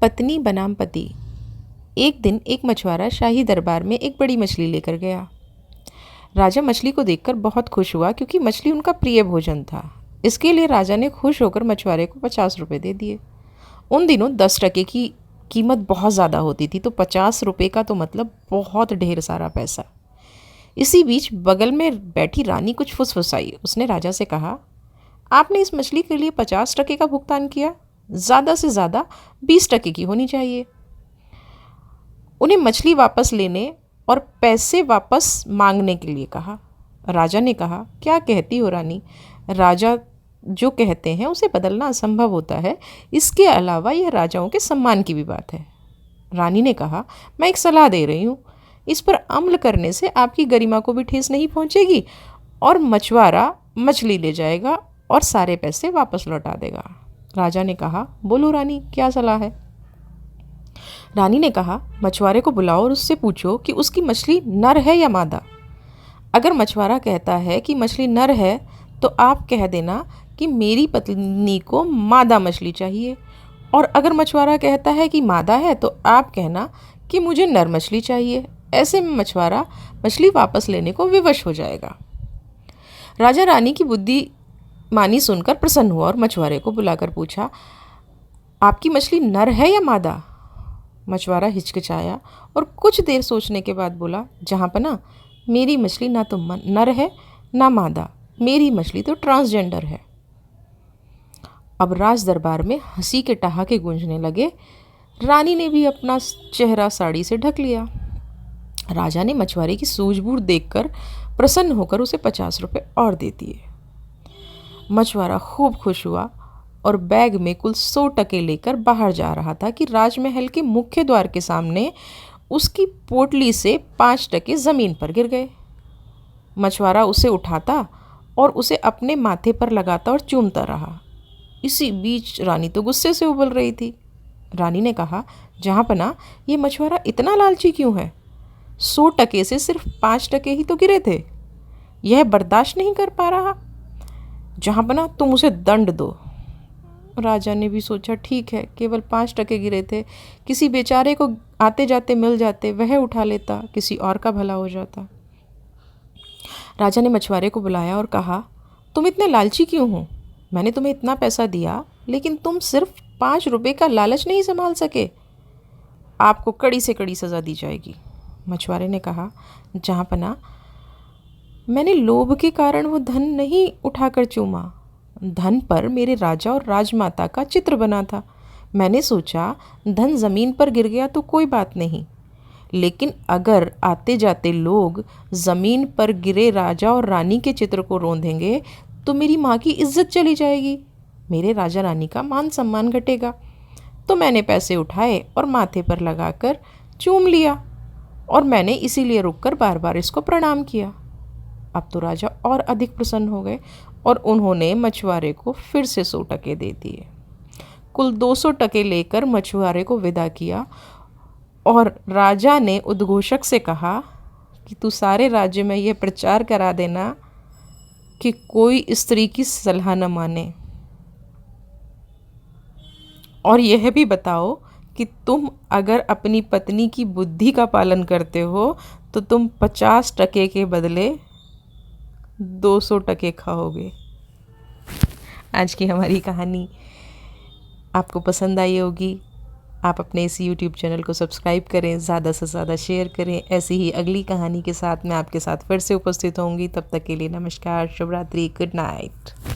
पत्नी बनाम पति। एक दिन एक मछुआरा शाही दरबार में एक बड़ी मछली लेकर गया। राजा मछली को देखकर बहुत खुश हुआ क्योंकि मछली उनका प्रिय भोजन था। इसके लिए राजा ने खुश होकर मछुआरे को 50 रुपये दे दिए। उन दिनों 10 टके की कीमत बहुत ज़्यादा होती थी, तो 50 रुपये का तो मतलब बहुत ढेर सारा पैसा। इसी बीच बगल में बैठी रानी कुछ फुसफुसाई। उसने राजा से कहा, आपने इस मछली के लिए 50 टके का भुगतान किया, ज़्यादा से ज़्यादा 20 टके की होनी चाहिए। उन्हें मछली वापस लेने और पैसे वापस मांगने के लिए कहा। राजा ने कहा, क्या कहती हो रानी? राजा जो कहते हैं उसे बदलना असंभव होता है। इसके अलावा यह राजाओं के सम्मान की भी बात है। रानी ने कहा, मैं एक सलाह दे रही हूँ, इस पर अमल करने से आपकी गरिमा को भी ठेस नहीं पहुँचेगी और मछुआरा मछली ले जाएगा और सारे पैसे वापस लौटा देगा। राजा ने कहा, बोलो रानी, क्या सलाह है? रानी ने कहा, मछुआरे को बुलाओ और उससे पूछो कि उसकी मछली नर है या मादा। अगर मछुआरा कहता है कि मछली नर है तो आप कह देना कि मेरी पत्नी को मादा मछली चाहिए, और अगर मछुआरा कहता है कि मादा है तो आप कहना कि मुझे नर मछली चाहिए। ऐसे में मछुआरा मछली वापस लेने को विवश हो जाएगा। राजा रानी की बुद्धिमानी सुनकर प्रसन्न हुआ और मछुआरे को बुलाकर पूछा, आपकी मछली नर है या मादा? मछुआरा हिचकिचाया और कुछ देर सोचने के बाद बोला, जहाँपना, मेरी मछली ना तो नर है ना मादा, मेरी मछली तो ट्रांसजेंडर है। अब राज दरबार में हंसी के ठहाके गूंजने लगे। रानी ने भी अपना चेहरा साड़ी से ढक लिया। राजा ने मछुआरे की सूझबूझ देखकर प्रसन्न होकर उसे 50 रुपये और दे दिए। मछुआरा खूब खुश हुआ और बैग में कुल 100 टके लेकर बाहर जा रहा था कि राजमहल के मुख्य द्वार के सामने उसकी पोटली से 5 टके ज़मीन पर गिर गए। मछुआरा उसे उठाता और उसे अपने माथे पर लगाता और चूमता रहा। इसी बीच रानी तो गुस्से से उबल रही थी। रानी ने कहा, जहाँपना, ये मछुआरा इतना लालची क्यों है? 100 टके से सिर्फ 5 टके ही तो गिरे थे। यह बर्दाश्त नहीं कर पा रहा। जहाँपना, तुम उसे दंड दो। राजा ने भी सोचा, ठीक है, केवल 5 टके गिरे थे, किसी बेचारे को आते जाते मिल जाते, वह उठा लेता, किसी और का भला हो जाता। राजा ने मछुआरे को बुलाया और कहा, तुम इतने लालची क्यों हो? मैंने तुम्हें इतना पैसा दिया, लेकिन तुम सिर्फ 5 रुपये का लालच नहीं संभाल सके। आपको कड़ी से कड़ी सज़ा दी जाएगी। मछुआरे ने कहा, जहाँपना, मैंने लोभ के कारण वो धन नहीं उठाकर चूमा। धन पर मेरे राजा और राजमाता का चित्र बना था। मैंने सोचा धन ज़मीन पर गिर गया तो कोई बात नहीं, लेकिन अगर आते जाते लोग ज़मीन पर गिरे राजा और रानी के चित्र को रौंदेंगे तो मेरी माँ की इज्जत चली जाएगी, मेरे राजा रानी का मान सम्मान घटेगा। तो मैंने पैसे उठाए और माथे पर लगाकर चूम लिया, और मैंने इसीलिए रुककर बार बार इसको प्रणाम किया। अब तो राजा और अधिक प्रसन्न हो गए और उन्होंने मछुआरे को फिर से 100 टके दे दिए। कुल 200 टके लेकर मछुआरे को विदा किया और राजा ने उद्घोषक से कहा कि तू सारे राज्य में यह प्रचार करा देना कि कोई स्त्री की सलाह न माने, और यह भी बताओ कि तुम अगर अपनी पत्नी की बुद्धि का पालन करते हो तो तुम 50 टके के बदले 200 टके खाओगे। आज की हमारी कहानी आपको पसंद आई होगी। आप अपने इस YouTube चैनल को सब्सक्राइब करें, ज़्यादा से ज़्यादा शेयर करें। ऐसी ही अगली कहानी के साथ मैं आपके साथ फिर से उपस्थित होंगी। तब तक के लिए नमस्कार, शुभ रात्रि, गुड नाइट।